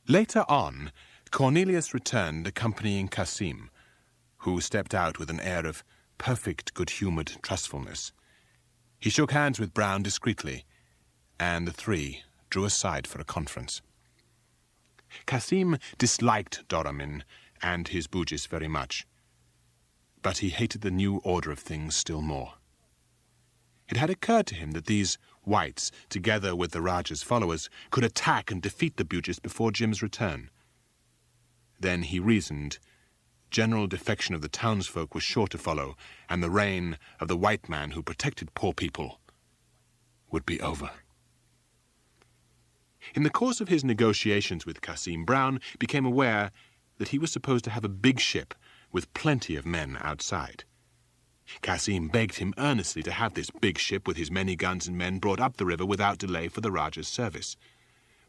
Later on, Cornelius returned accompanying Cassim, who stepped out with an air of perfect good-humoured trustfulness. He shook hands with Brown discreetly, and the three drew aside for a conference. Cassim disliked Doramin and his Bugis very much, but he hated the new order of things still more. It had occurred to him that these whites, together with the Rajah's followers, could attack and defeat the Bugis before Jim's return. Then he reasoned general defection of the townsfolk was sure to follow, and the reign of the white man who protected poor people would be over. In the course of his negotiations with Cassim, Brown became aware that he was supposed to have a big ship with plenty of men outside. Cassim begged him earnestly to have this big ship with his many guns and men brought up the river without delay for the Rajah's service.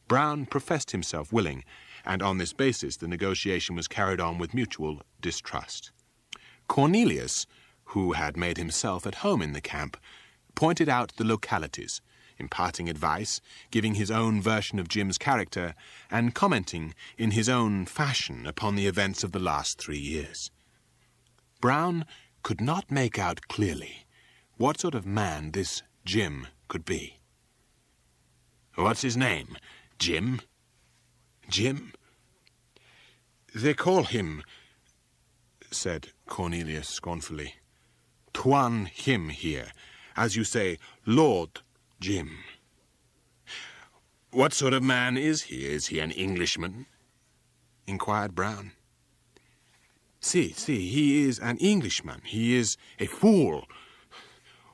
Brown professed himself willing, and on this basis the negotiation was carried on with mutual distrust. Cornelius, who had made himself at home in the camp, pointed out the localities, imparting advice, giving his own version of Jim's character, and commenting in his own fashion upon the events of the last 3 years. Brown could not make out clearly what sort of man this Jim could be. "What's his name? Jim? Jim? They call him," said Cornelius scornfully, "Tuan him here, as you say, Lord Jim." "What sort of man is he? Is he an Englishman?" inquired Brown. See, he is an Englishman. He is a fool.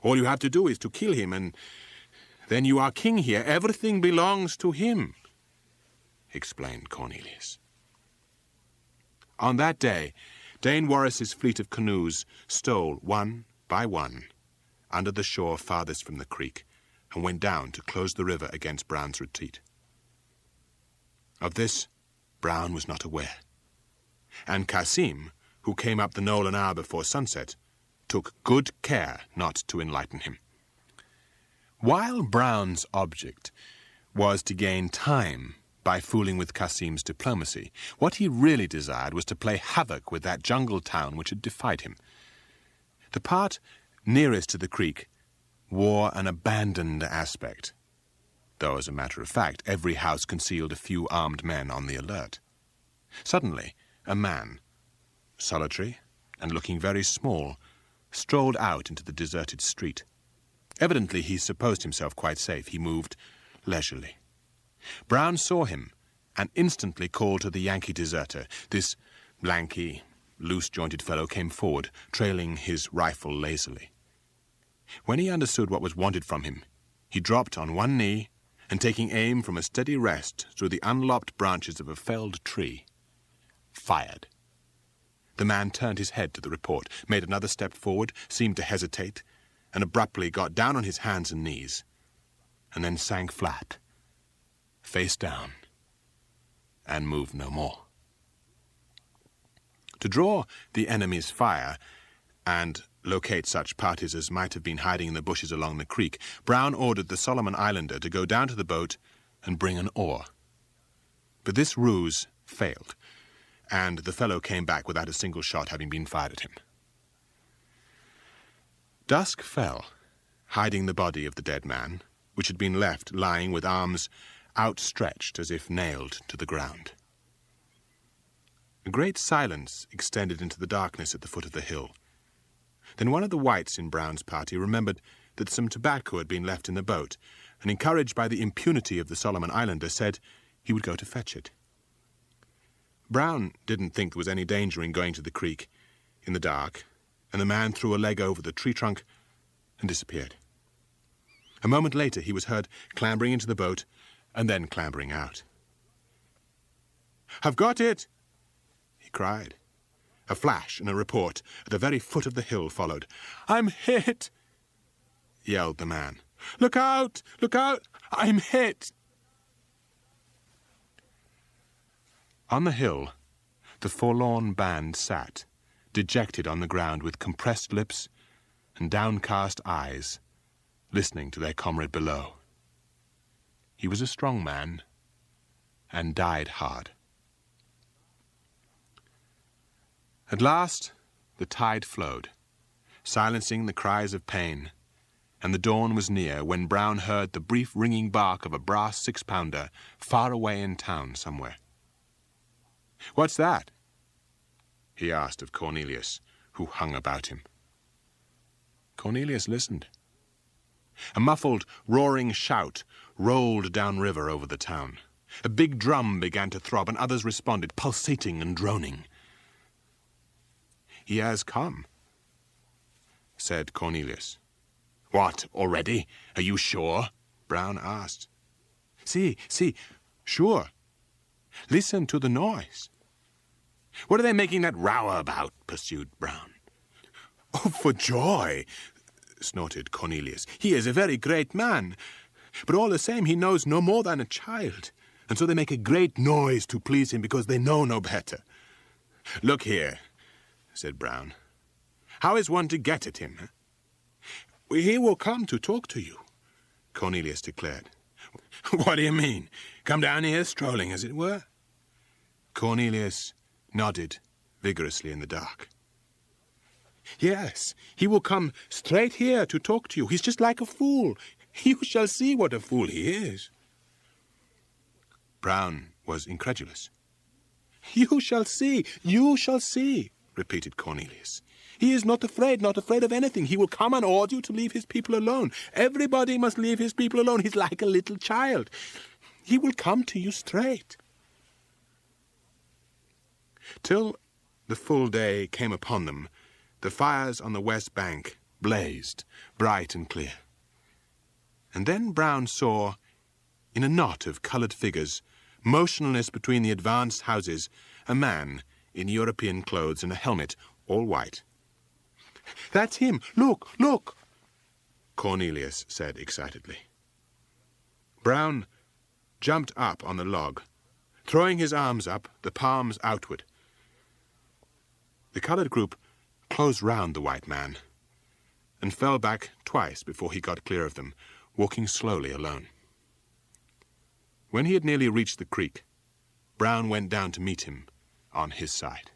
All you have to do is to kill him, and then you are king here. Everything belongs to him," explained Cornelius. On that day, Dane Warris's fleet of canoes stole, one by one, under the shore farthest from the creek, and went down to close the river against Brown's retreat. Of this, Brown was not aware, and Cassim, who came up the knoll an hour before sunset, took good care not to enlighten him. While Brown's object was to gain time by fooling with Cassim's diplomacy, what he really desired was to play havoc with that jungle town which had defied him. The part nearest to the creek wore an abandoned aspect, though, as a matter of fact, every house concealed a few armed men on the alert. Suddenly, a man, solitary and looking very small, strolled out into the deserted street. Evidently he supposed himself quite safe. He moved leisurely. Brown saw him and instantly called to the Yankee deserter. This lanky, loose-jointed fellow came forward, trailing his rifle lazily. When he understood what was wanted from him, he dropped on one knee and, taking aim from a steady rest through the unlopped branches of a felled tree, fired. The man turned his head to the report, made another step forward, seemed to hesitate, and abruptly got down on his hands and knees, and then sank flat, face down, and moved no more. To draw the enemy's fire and locate such parties as might have been hiding in the bushes along the creek, Brown ordered the Solomon Islander to go down to the boat and bring an oar. But this ruse failed, and the fellow came back without a single shot having been fired at him. Dusk fell, hiding the body of the dead man, which had been left lying with arms outstretched as if nailed to the ground. A great silence extended into the darkness at the foot of the hill. Then one of the whites in Brown's party remembered that some tobacco had been left in the boat, and, encouraged by the impunity of the Solomon Islander, said he would go to fetch it. Brown didn't think there was any danger in going to the creek in the dark, and the man threw a leg over the tree trunk and disappeared. A moment later he was heard clambering into the boat and then clambering out. "I've got it!" he cried. A flash and a report at the very foot of the hill followed. "I'm hit!" yelled the man. "Look out! Look out! I'm hit!" On the hill, the forlorn band sat, dejected on the ground with compressed lips and downcast eyes, listening to their comrade below. He was a strong man, and died hard. At last, the tide flowed, silencing the cries of pain, and the dawn was near when Brown heard the brief ringing bark of a brass 6-pounder far away in town somewhere. "What's that?" he asked of Cornelius, who hung about him. Cornelius listened. A muffled, roaring shout rolled downriver over the town. A big drum began to throb, and others responded, pulsating and droning. "He has come," said Cornelius. "What, already? Are you sure?" Brown asked. See, sure. Listen to the noise." "What are they making that row about?" pursued Brown. "Oh, for joy," snorted Cornelius. "He is a very great man. But all the same, he knows no more than a child. And so they make a great noise to please him because they know no better." "Look here," said Brown. "How is one to get at him?" "He will come to talk to you," Cornelius declared. "What do you mean? Come down here strolling, as it were?" Cornelius nodded vigorously in the dark. "Yes, he will come straight here to talk to you. He's just like a fool. You shall see what a fool he is." Brown was incredulous. You shall see, repeated Cornelius. "He is not afraid of anything. He will come and order you to leave his people alone. Everybody must leave his people alone. He's like a little child. He will come to you straight." Till the full day came upon them, the fires on the west bank blazed, bright and clear. And then Brown saw, in a knot of coloured figures, motionless between the advanced houses, a man in European clothes and a helmet, all white. "That's him! Look!" Cornelius said excitedly. Brown jumped up on the log, throwing his arms up, the palms outward. The coloured group closed round the white man and fell back twice before he got clear of them, walking slowly alone. When he had nearly reached the creek, Brown went down to meet him on his side.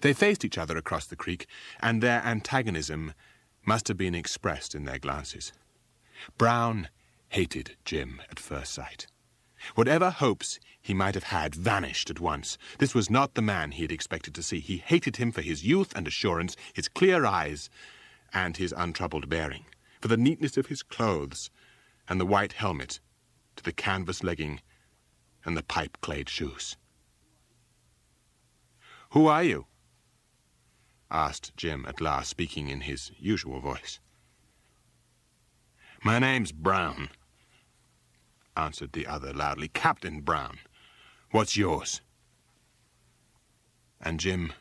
They faced each other across the creek, and their antagonism must have been expressed in their glances. Brown hated Jim at first sight. Whatever hopes he might have had vanished at once. This was not the man he had expected to see. He hated him for his youth and assurance, his clear eyes, and his untroubled bearing, for the neatness of his clothes and the white helmet, to the canvas legging and the pipe-clayed shoes. "Who are you?" asked Jim at last, speaking in his usual voice. "My name's Brown," answered the other loudly. "Captain Brown. What's yours?" And Jim,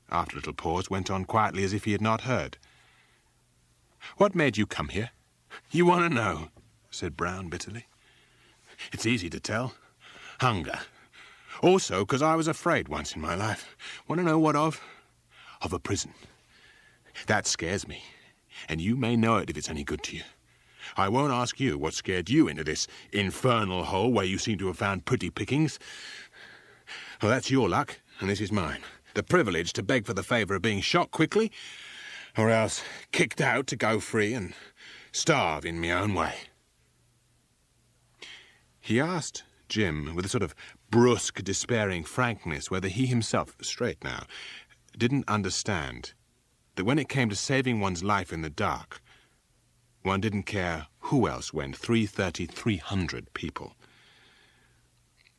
after a little pause, went on quietly as if he had not heard. "What made you come here?" "You want to know," said Brown bitterly. "It's easy to tell. Hunger. Also, because I was afraid once in my life. Want to know what of? Of a prison. That scares me, and you may know it if it's any good to you. I won't ask you what scared you into this infernal hole where you seem to have found pretty pickings. Well, that's your luck, and this is mine. The privilege to beg for the favour of being shot quickly, or else kicked out to go free and starve in my own way." He asked Jim with a sort of brusque, despairing frankness whether he himself, straight now, didn't understand that when it came to saving one's life in the dark, one didn't care who else went, 300 people.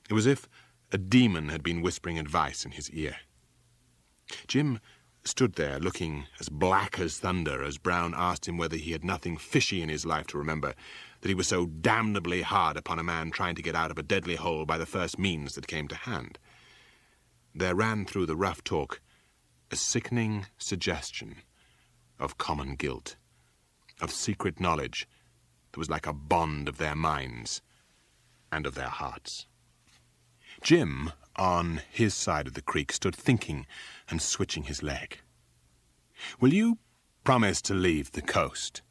It was as if a demon had been whispering advice in his ear. Jim stood there looking as black as thunder as Brown asked him whether he had nothing fishy in his life to remember, that he was so damnably hard upon a man trying to get out of a deadly hole by the first means that came to hand. There ran through the rough talk a sickening suggestion of common guilt, of secret knowledge that was like a bond of their minds and of their hearts. Jim, on his side of the creek, stood thinking and switching his leg. "Will you promise to leave the coast?"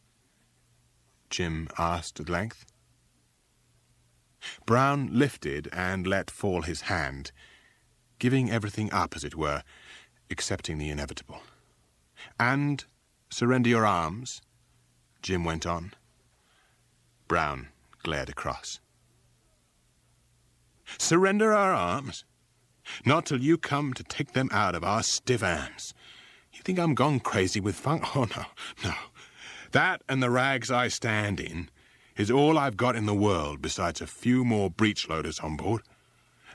Jim asked at length. Brown lifted and let fall his hand, giving everything up, as it were, accepting the inevitable. "And surrender your arms," Jim went on. Brown glared across. "Surrender our arms? Not till you come to take them out of our stiff hands. You think I'm gone crazy with funk? Oh, no, no. That and the rags I stand in is all I've got in the world besides a few more breech loaders on board.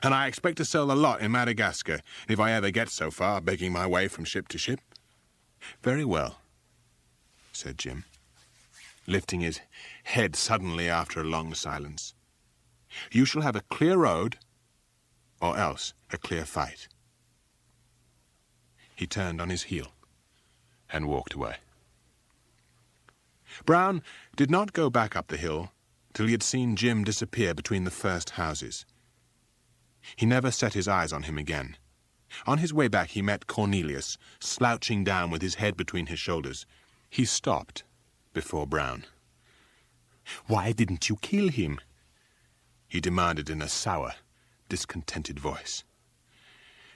And I expect to sell the lot in Madagascar if I ever get so far, begging my way from ship to ship." "Very well," said Jim, lifting his head suddenly after a long silence. "You shall have a clear road, or else a clear fight." He turned on his heel and walked away. Brown did not go back up the hill till he had seen Jim disappear between the first houses. He never set his eyes on him again. On his way back he met Cornelius, slouching down with his head between his shoulders. He stopped before Brown. "Why didn't you kill him?" he demanded in a sour, discontented voice.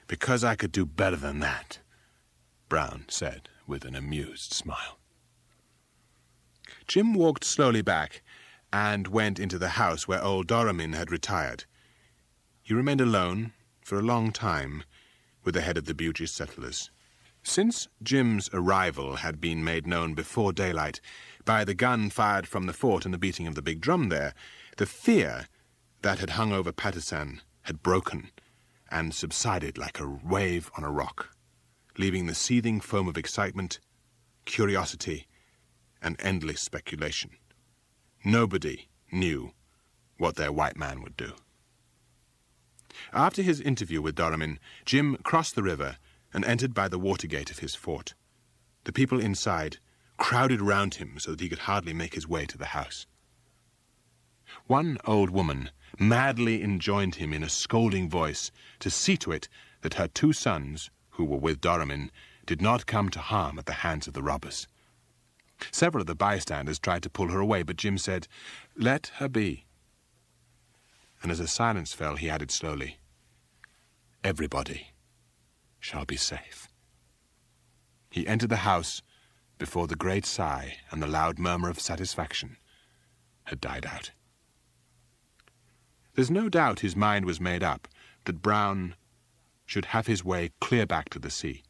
"Because I could do better than that," Brown said with an amused smile. Jim walked slowly back and went into the house where old Doramin had retired. He remained alone for a long time with the head of the Bugis settlers. Since Jim's arrival had been made known before daylight by the gun fired from the fort and the beating of the big drum there, the fear that had hung over Patusan had broken and subsided like a wave on a rock, leaving the seething foam of excitement, curiosity, and endless speculation. Nobody knew what their white man would do. After his interview with Doramin, Jim crossed the river and entered by the water gate of his fort. The people inside crowded round him so that he could hardly make his way to the house. One old woman madly enjoined him in a scolding voice to see to it that her 2 sons, who were with Doramin, did not come to harm at the hands of the robbers. Several of the bystanders tried to pull her away, but Jim said, "Let her be." And as a silence fell, he added slowly, "Everybody shall be safe." He entered the house before the great sigh and the loud murmur of satisfaction had died out. There's no doubt his mind was made up that Brown should have his way clear back to the sea.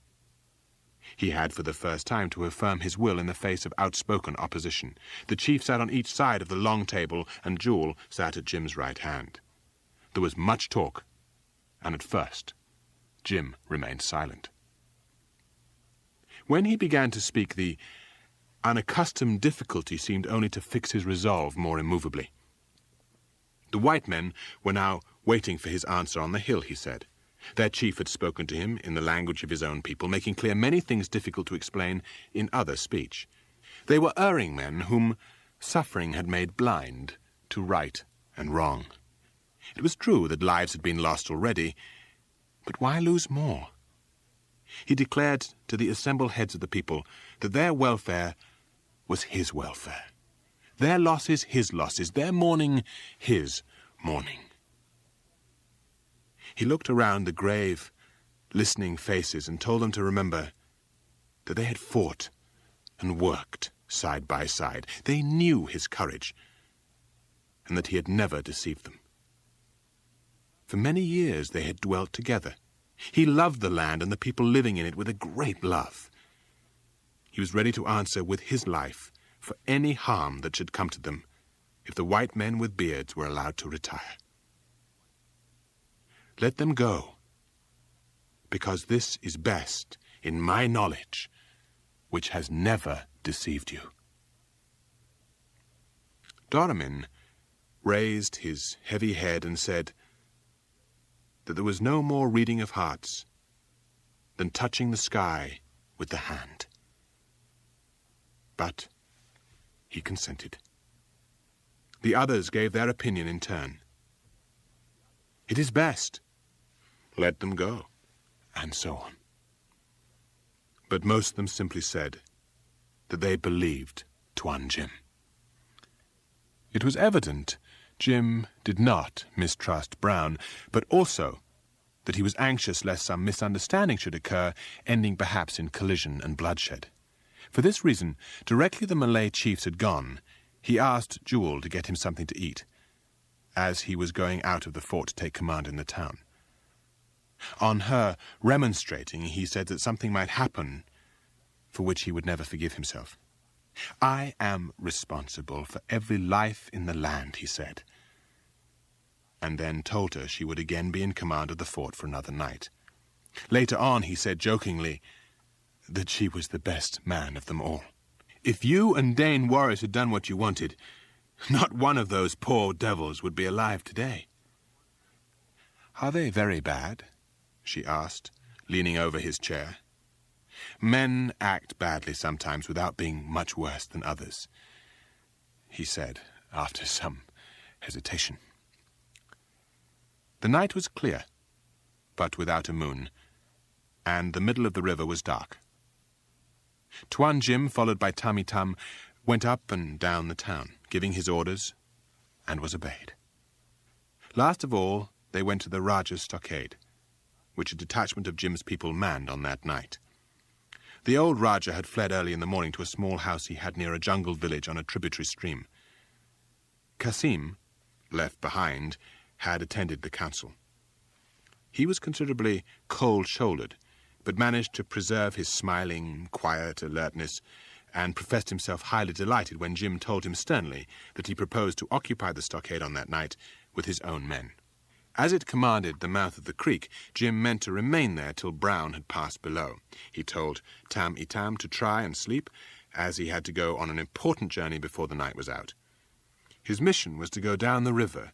He had for the first time to affirm his will in the face of outspoken opposition. The chief sat on each side of the long table, and Jewel sat at Jim's right hand. There was much talk, and at first Jim remained silent. When he began to speak, the unaccustomed difficulty seemed only to fix his resolve more immovably. The white men were now waiting for his answer on the hill, he said. Their chief had spoken to him in the language of his own people, making clear many things difficult to explain in other speech. They were erring men whom suffering had made blind to right and wrong. It was true that lives had been lost already, but why lose more? He declared to the assembled heads of the people that their welfare was his welfare, their losses his losses, their mourning his mourning. He looked around the grave, listening faces and told them to remember that they had fought and worked side by side. They knew his courage and that he had never deceived them. For many years they had dwelt together. He loved the land and the people living in it with a great love. He was ready to answer with his life for any harm that should come to them if the white men with beards were allowed to retire. Let them go, because this is best in my knowledge, which has never deceived you. Doramin raised his heavy head and said that there was no more reading of hearts than touching the sky with the hand. But he consented. The others gave their opinion in turn. It is best. Let them go, and so on. But most of them simply said that they believed Tuan Jim. It was evident Jim did not mistrust Brown, but also that he was anxious lest some misunderstanding should occur, ending perhaps in collision and bloodshed. For this reason, directly the Malay chiefs had gone, he asked Jewel to get him something to eat, as he was going out of the fort to take command in the town. On her remonstrating, he said that something might happen for which he would never forgive himself. "I am responsible for every life in the land," he said, and then told her she would again be in command of the fort for another night. Later on, he said jokingly that she was the best man of them all. "If you and Dane Warris had done what you wanted, not one of those poor devils would be alive today." "Are they very bad?" she asked, leaning over his chair. "Men act badly sometimes without being much worse than others," he said, after some hesitation. The night was clear, but without a moon, and the middle of the river was dark. Tuan Jim, followed by Tammy Tam, went up and down the town, giving his orders, and was obeyed. Last of all, they went to the Rajah's stockade, which a detachment of Jim's people manned on that night. The old Rajah had fled early in the morning to a small house he had near a jungle village on a tributary stream. Kasim, left behind, had attended the council. He was considerably cold-shouldered, but managed to preserve his smiling, quiet alertness, and professed himself highly delighted when Jim told him sternly that he proposed to occupy the stockade on that night with his own men. As it commanded the mouth of the creek, Jim meant to remain there till Brown had passed below. He told Tam-i-Tam to try and sleep, as he had to go on an important journey before the night was out. His mission was to go down the river,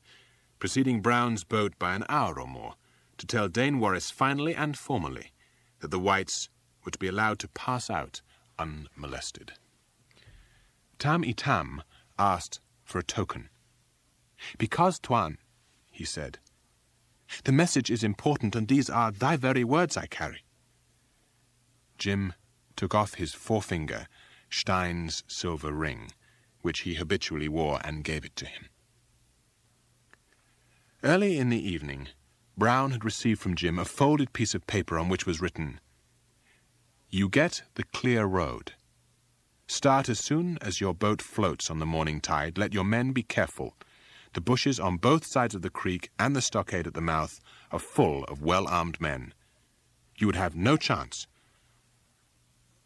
preceding Brown's boat by an hour or more, to tell Dane Warris finally and formally that the whites were to be allowed to pass out unmolested. Tam-i-Tam asked for a token. "Because, Tuan," he said, "the message is important, and these are thy very words I carry." Jim took off his forefinger, Stein's silver ring, which he habitually wore, and gave it to him. Early in the evening, Brown had received from Jim a folded piece of paper on which was written, "You get the clear road. Start as soon as your boat floats on the morning tide. Let your men be careful. The bushes on both sides of the creek and the stockade at the mouth are full of well-armed men. You would have no chance,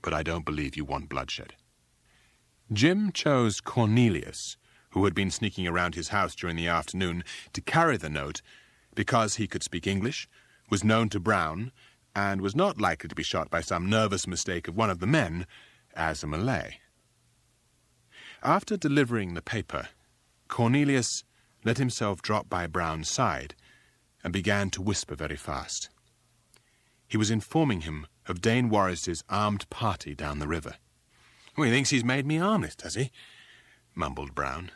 but I don't believe you want bloodshed." Jim chose Cornelius, who had been sneaking around his house during the afternoon, to carry the note because he could speak English, was known to Brown, and was not likely to be shot by some nervous mistake of one of the men as a Malay. After delivering the paper, Cornelius let himself drop by Brown's side and began to whisper very fast. He was informing him of Dane Warris's armed party down the river. "Well, he thinks he's made me honest, has he?" mumbled Brown.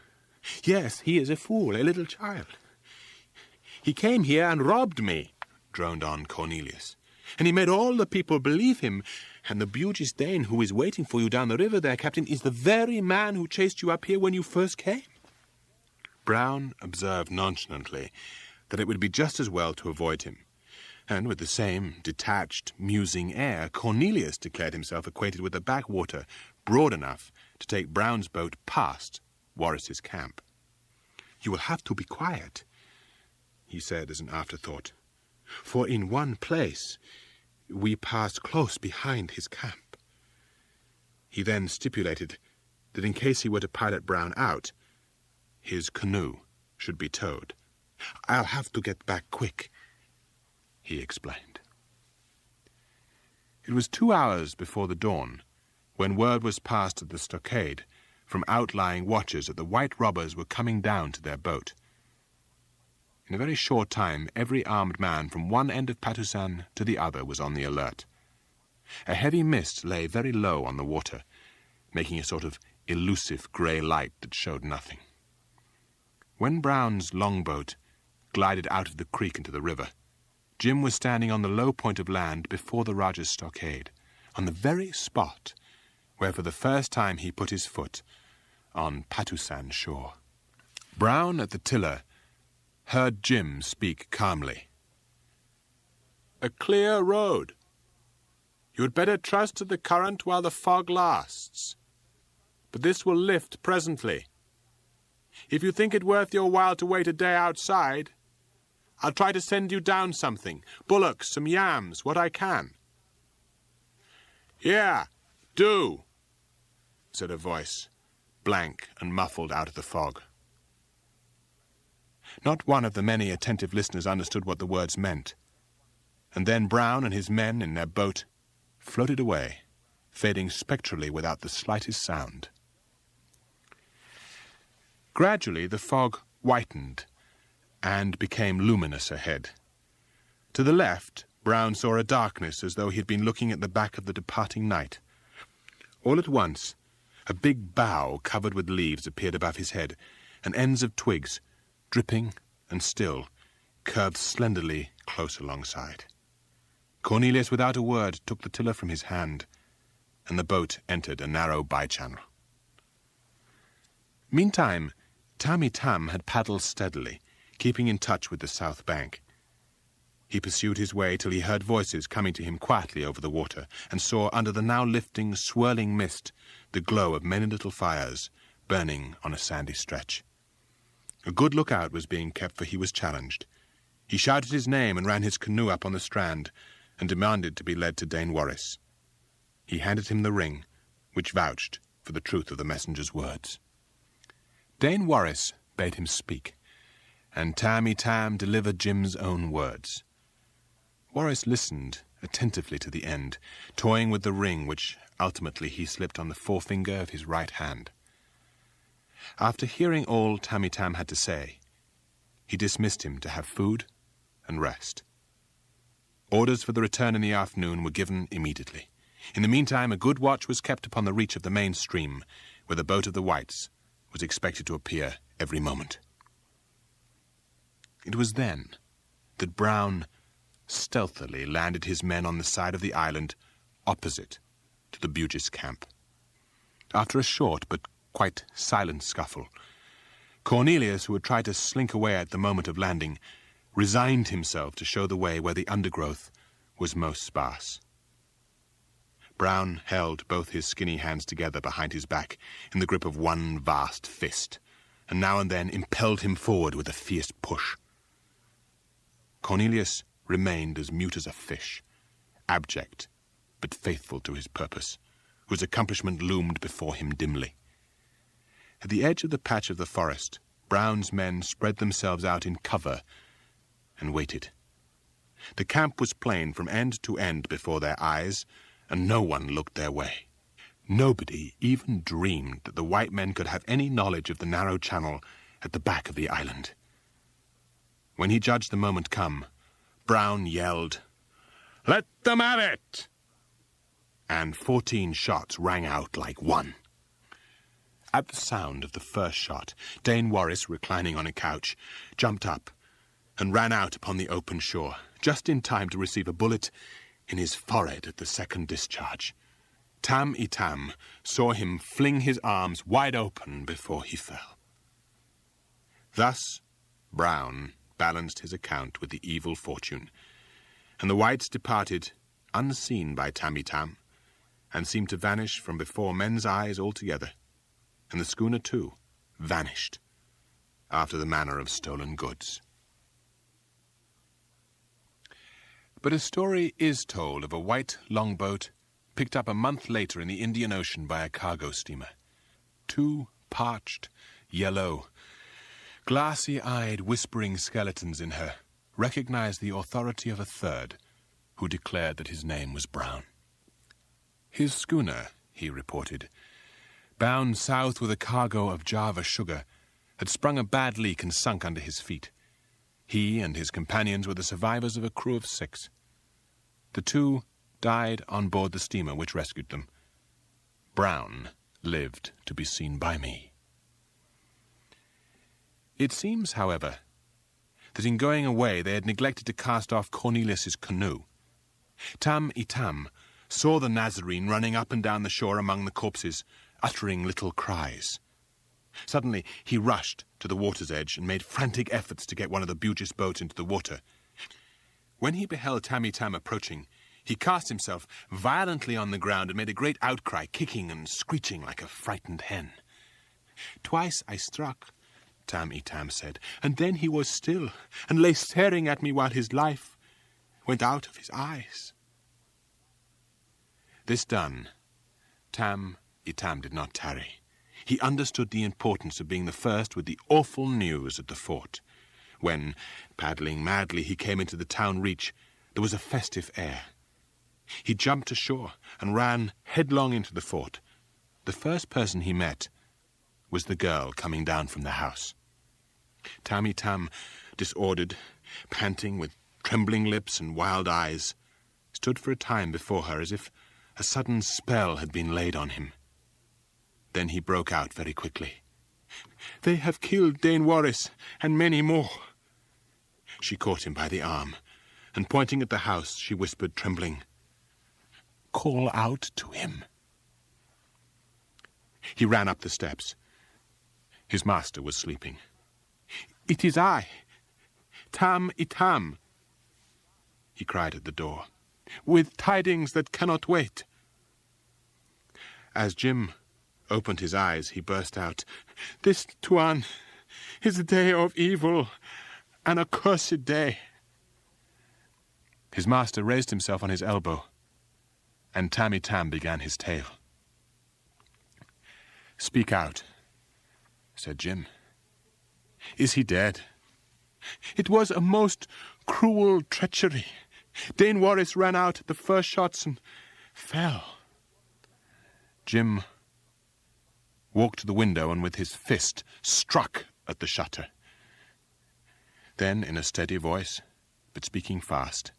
"Yes, he is a fool, a little child. He came here and robbed me," droned on Cornelius. "And he made all the people believe him. And the Bugis Dane who is waiting for you down the river there, Captain, is the very man who chased you up here when you first came." Brown observed nonchalantly that it would be just as well to avoid him, and with the same detached, musing air, Cornelius declared himself acquainted with a backwater broad enough to take Brown's boat past Warris's camp. "You will have to be quiet," he said as an afterthought, "for in one place we passed close behind his camp." He then stipulated that in case he were to pilot Brown out, his canoe should be towed. "I'll have to get back quick," he explained. It was 2 hours before the dawn when word was passed at the stockade from outlying watchers that the white robbers were coming down to their boat. In a very short time, every armed man from one end of Patusan to the other was on the alert. A heavy mist lay very low on the water, making a sort of elusive grey light that showed nothing. When Brown's longboat glided out of the creek into the river, Jim was standing on the low point of land before the Rajah's stockade, on the very spot where for the first time he put his foot on Patusan shore. Brown at the tiller heard Jim speak calmly. "A clear road. You had better trust to the current while the fog lasts. But this will lift presently. If you think it worth your while to wait a day outside, I'll try to send you down something. Bullocks, some yams, what I can." "Yeah, do," said a voice, blank and muffled out of the fog. Not one of the many attentive listeners understood what the words meant. And then Brown and his men in their boat floated away, fading spectrally without the slightest sound. Gradually the fog whitened and became luminous ahead. To the left, Brown saw a darkness as though he had been looking at the back of the departing night. All at once, a big bough covered with leaves appeared above his head, and ends of twigs, dripping and still, curved slenderly close alongside. Cornelius, without a word, took the tiller from his hand, and the boat entered a narrow by-channel. Meantime, Tammy Tam had paddled steadily, keeping in touch with the south bank. He pursued his way till he heard voices coming to him quietly over the water, and saw under the now lifting, swirling mist the glow of many little fires burning on a sandy stretch. A good lookout was being kept, for he was challenged. He shouted his name and ran his canoe up on the strand, and demanded to be led to Dane Warris. He handed him the ring, which vouched for the truth of the messenger's words. Dane Warris bade him speak, and Tammy Tam delivered Jim's own words. Warris listened attentively to the end, toying with the ring which ultimately he slipped on the forefinger of his right hand. After hearing all Tammy Tam had to say, he dismissed him to have food and rest. Orders for the return in the afternoon were given immediately. In the meantime, a good watch was kept upon the reach of the main stream, where the boat of the whites was expected to appear every moment. It was then that Brown stealthily landed his men on the side of the island opposite to the Bugis camp. After a short but quite silent scuffle, Cornelius, who had tried to slink away at the moment of landing, resigned himself to show the way where the undergrowth was most sparse. Brown held both his skinny hands together behind his back in the grip of one vast fist, and now and then impelled him forward with a fierce push. Cornelius remained as mute as a fish, abject but faithful to his purpose, whose accomplishment loomed before him dimly. At the edge of the patch of the forest, Brown's men spread themselves out in cover and waited. The camp was plain from end to end before their eyes, and no one looked their way. Nobody even dreamed that the white men could have any knowledge of the narrow channel at the back of the island. When he judged the moment come, Brown yelled, "Let them have it!" And 14 shots rang out like one. At the sound of the first shot, Dane Warris, reclining on a couch, jumped up and ran out upon the open shore, just in time to receive a bullet in his forehead at the second discharge. Tam saw him fling his arms wide open before he fell. Thus Brown balanced his account with the evil fortune, and the whites departed unseen by Tam, and seemed to vanish from before men's eyes altogether, and the schooner, too, vanished, after the manner of stolen goods. But a story is told of a white longboat picked up a month later in the Indian Ocean by a cargo steamer. 2 parched, yellow, glassy-eyed, whispering skeletons in her recognized the authority of a third, who declared that his name was Brown. His schooner, he reported, bound south with a cargo of Java sugar, had sprung a bad leak and sunk under his feet. He and his companions were the survivors of a crew of 6. The 2 died on board the steamer which rescued them. Brown lived to be seen by me. It seems, however, that in going away they had neglected to cast off Cornelius's canoe. Tam saw the Nazarene running up and down the shore among the corpses, uttering little cries. Suddenly, he rushed to the water's edge and made frantic efforts to get one of the Bugis boats into the water. When he beheld Tammy Tam approaching, he cast himself violently on the ground and made a great outcry, kicking and screeching like a frightened hen. "Twice I struck," Tammy Tam said, "and then he was still, and lay staring at me while his life went out of his eyes." This done, Tammy Tam did not tarry. He understood the importance of being the first with the awful news at the fort. When, paddling madly, he came into the town reach, there was a festive air. He jumped ashore and ran headlong into the fort. The first person he met was the girl coming down from the house. Tammy Tam, disordered, panting with trembling lips and wild eyes, stood for a time before her as if a sudden spell had been laid on him. Then he broke out very quickly. "They have killed Dane Warris and many more." She caught him by the arm, and pointing at the house, she whispered, trembling, "Call out to him." He ran up the steps. His master was sleeping. "It is I, Tammy Tam," he cried at the door, "with tidings that cannot wait." As Jim opened his eyes, he burst out, "This, Tuan, is a day of evil, an accursed day." His master raised himself on his elbow, and Tammy Tam began his tale. "Speak out," said Jim. "Is he dead?" "It was a most cruel treachery. Dane Warris ran out at the first shots and fell." Jim walked to the window and with his fist struck at the shutter. Then, in a steady voice, but speaking fast,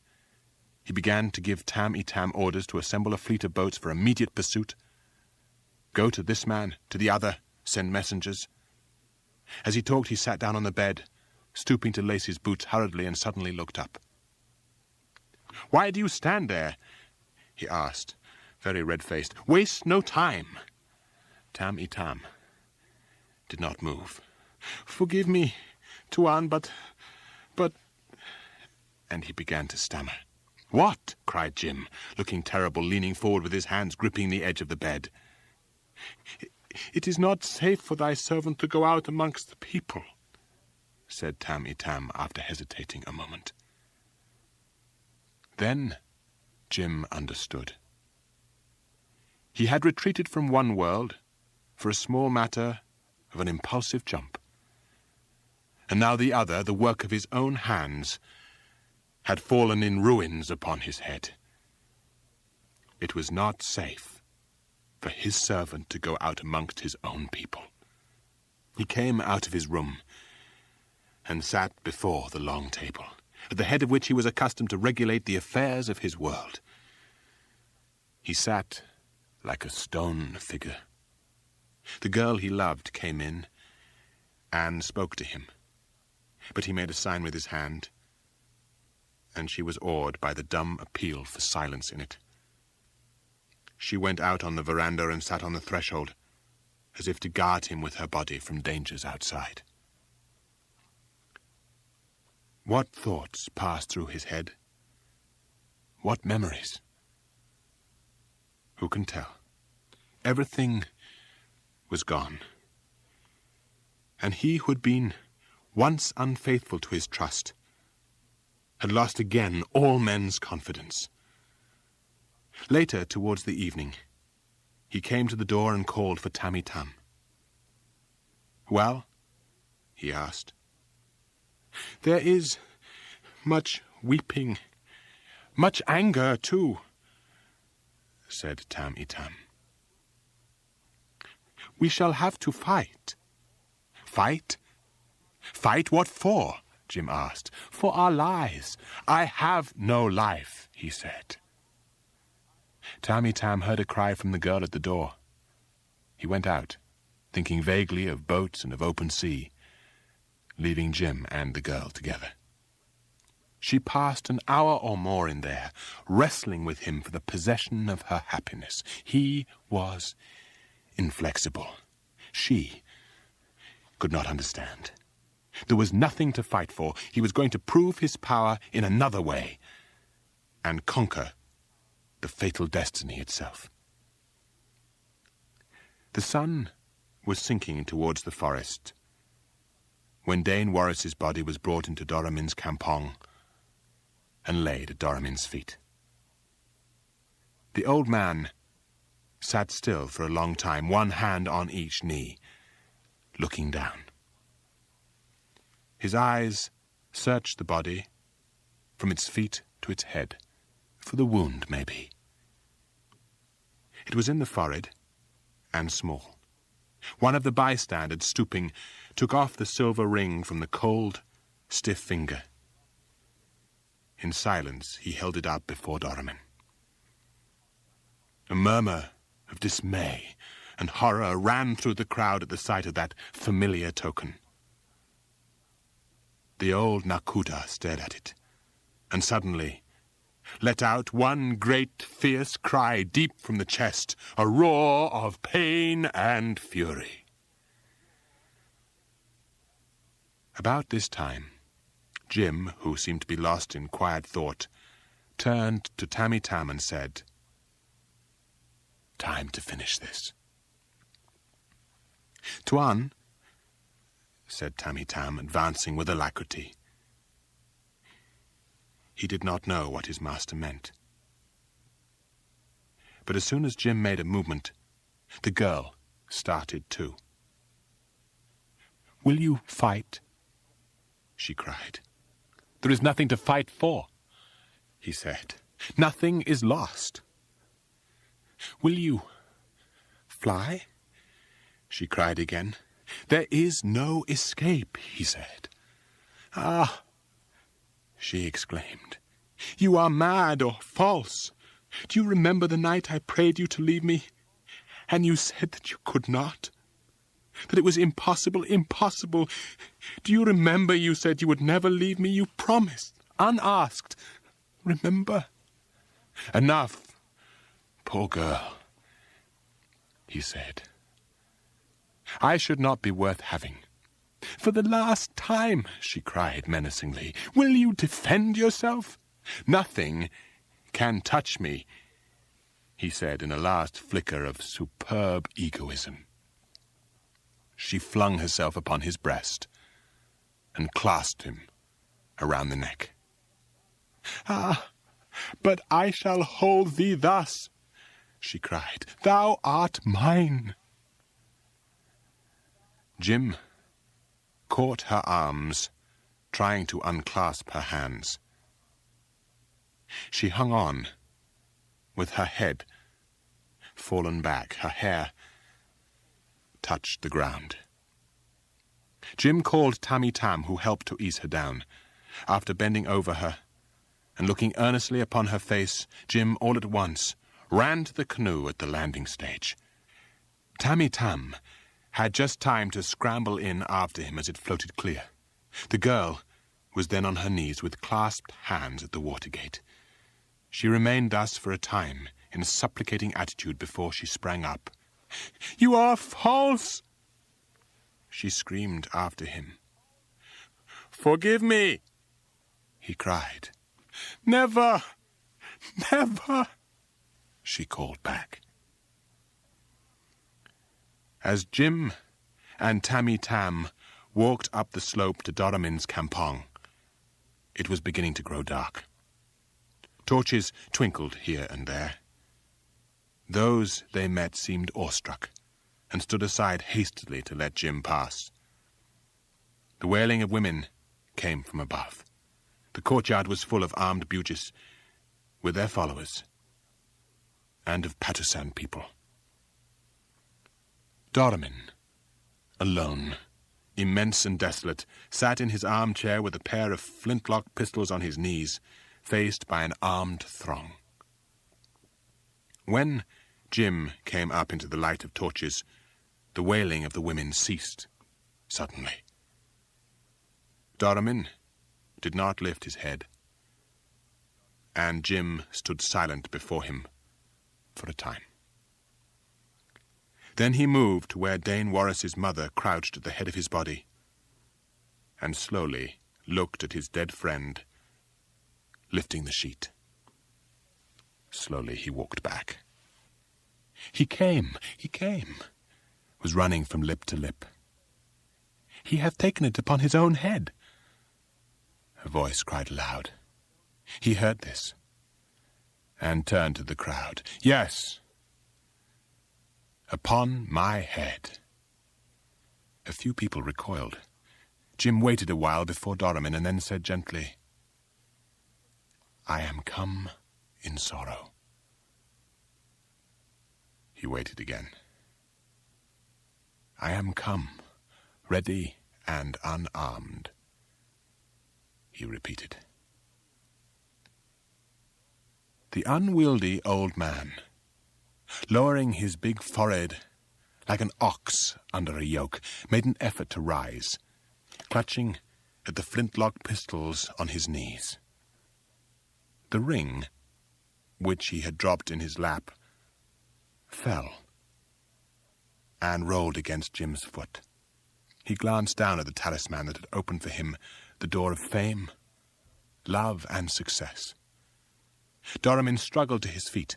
he began to give Tammy Tam orders to assemble a fleet of boats for immediate pursuit. Go to this man, to the other, send messengers. As he talked, he sat down on the bed, stooping to lace his boots hurriedly, and suddenly looked up. "Why do you stand there?" he asked, very red-faced. "Waste no time." Tammy Tam did not move. "Forgive me, Tuan, but... And he began to stammer. "What?" cried Jim, looking terrible, leaning forward with his hands gripping the edge of the bed. "It is not safe for thy servant to go out amongst the people," said Tammy Tam after hesitating a moment. Then Jim understood. He had retreated from one world for a small matter of an impulsive jump. And now the other, the work of his own hands, had fallen in ruins upon his head. It was not safe for his servant to go out amongst his own people. He came out of his room and sat before the long table, at the head of which he was accustomed to regulate the affairs of his world. He sat like a stone figure. The girl he loved came in and spoke to him, but he made a sign with his hand, and she was awed by the dumb appeal for silence in it. She went out on the veranda and sat on the threshold, as if to guard him with her body from dangers outside. What thoughts passed through his head? What memories? Who can tell? Everything was gone. And he who had been once unfaithful to his trust had lost again all men's confidence. Later, towards the evening, he came to the door and called for Tammy Tam. "Well?" he asked. "There is much weeping, much anger, too," said Tammy Tam. "We shall have to fight." "Fight? Fight what for?" Jim asked. "For our lives." "I have no life," he said. Tammy Tam heard a cry from the girl at the door. He went out, thinking vaguely of boats and of open sea, leaving Jim and the girl together. She passed an hour or more in there, wrestling with him for the possession of her happiness. He was inflexible. She could not understand. There was nothing to fight for. He was going to prove his power in another way and conquer the fatal destiny itself. The sun was sinking towards the forest when Dane Warris's body was brought into Doramin's campong and laid at Doramin's feet. The old man sat still for a long time, one hand on each knee, looking down. His eyes searched the body from its feet to its head, for the wound, maybe. It was in the forehead and small. One of the bystanders, stooping, took off the silver ring from the cold, stiff finger. In silence, he held it up before Doramin. A murmur of dismay and horror ran through the crowd at the sight of that familiar token. The old Nakuta stared at it, and suddenly let out one great fierce cry deep from the chest, a roar of pain and fury. About this time, Jim, who seemed to be lost in quiet thought, turned to Tammy Tam and said, "Time to finish this." "Tuan," said Tammy Tam, advancing with alacrity. He did not know what his master meant. But as soon as Jim made a movement, the girl started too. "Will you fight?" she cried. "There is nothing to fight for," he said. "Nothing is lost." "Will you fly?" she cried again. "There is no escape," he said. "Ah," she exclaimed, "you are mad or false. Do you remember the night I prayed you to leave me, and you said that you could not? That it was impossible, impossible. Do you remember you said you would never leave me? You promised, unasked. Remember?" "Enough, poor girl," he said. "I should not be worth having." "For the last time," she cried menacingly, "will you defend yourself?" "Nothing can touch me," he said in a last flicker of superb egoism. She flung herself upon his breast and clasped him around the neck. "Ah, but I shall hold thee thus," she cried. "Thou art mine." Jim caught her arms, trying to unclasp her hands. She hung on, with her head fallen back. Her hair touched the ground. Jim called Tammy Tam, who helped to ease her down. After bending over her and looking earnestly upon her face, Jim all at once ran to the canoe at the landing stage. Tammy Tam had just time to scramble in after him as it floated clear. The girl was then on her knees with clasped hands at the water gate. She remained thus for a time, in a supplicating attitude, before she sprang up. "You are false!" she screamed after him. "Forgive me!" he cried. "Never! Never!" she called back. As Jim and Tammy Tam walked up the slope to Doramin's campong, it was beginning to grow dark. Torches twinkled here and there. Those they met seemed awestruck and stood aside hastily to let Jim pass. The wailing of women came from above. The courtyard was full of armed Bugis with their followers and of Patusan people. Doramin, alone, immense and desolate, sat in his armchair with a pair of flintlock pistols on his knees, faced by an armed throng. When Jim came up into the light of torches, the wailing of the women ceased suddenly. Doramin did not lift his head, and Jim stood silent before him for a time. Then he moved to where Dane Warris's mother crouched at the head of his body, and slowly looked at his dead friend, lifting the sheet. Slowly he walked back. He came, was running from lip to lip. He hath taken it upon his own head. A voice cried aloud. He heard this, and turned to the crowd. Yes, upon my head. A few people recoiled. Jim waited a while before Doramin, and then said gently, I am come in sorrow. He waited again. I am come, ready and unarmed, he repeated. The unwieldy old man, lowering his big forehead like an ox under a yoke, made an effort to rise, clutching at the flintlock pistols on his knees. The ring, which he had dropped in his lap, fell and rolled against Jim's foot. He glanced down at the talisman that had opened for him the door of fame, love, and success. Doramin struggled to his feet.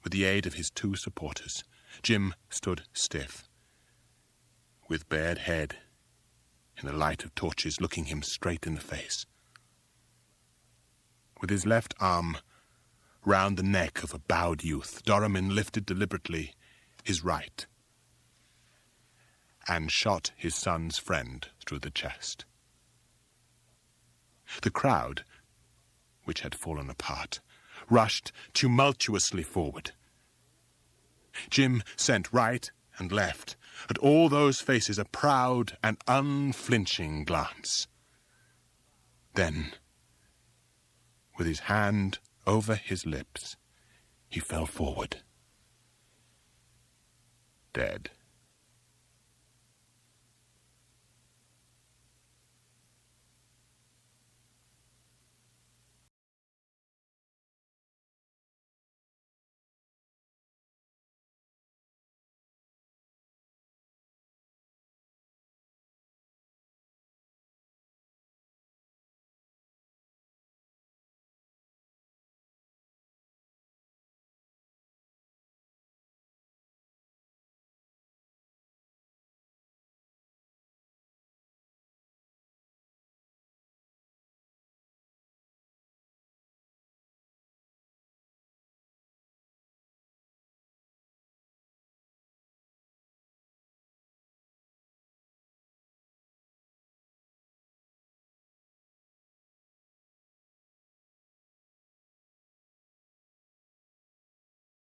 With the aid of his two supporters, Jim stood stiff, with bared head, in the light of torches looking him straight in the face. With his left arm round the neck of a bowed youth, Doramin lifted deliberately his right and shot his son's friend through the chest. The crowd, which had fallen apart, rushed tumultuously forward. Jim sent right and left at all those faces a proud and unflinching glance. Then, with his hand over his lips, he fell forward, dead.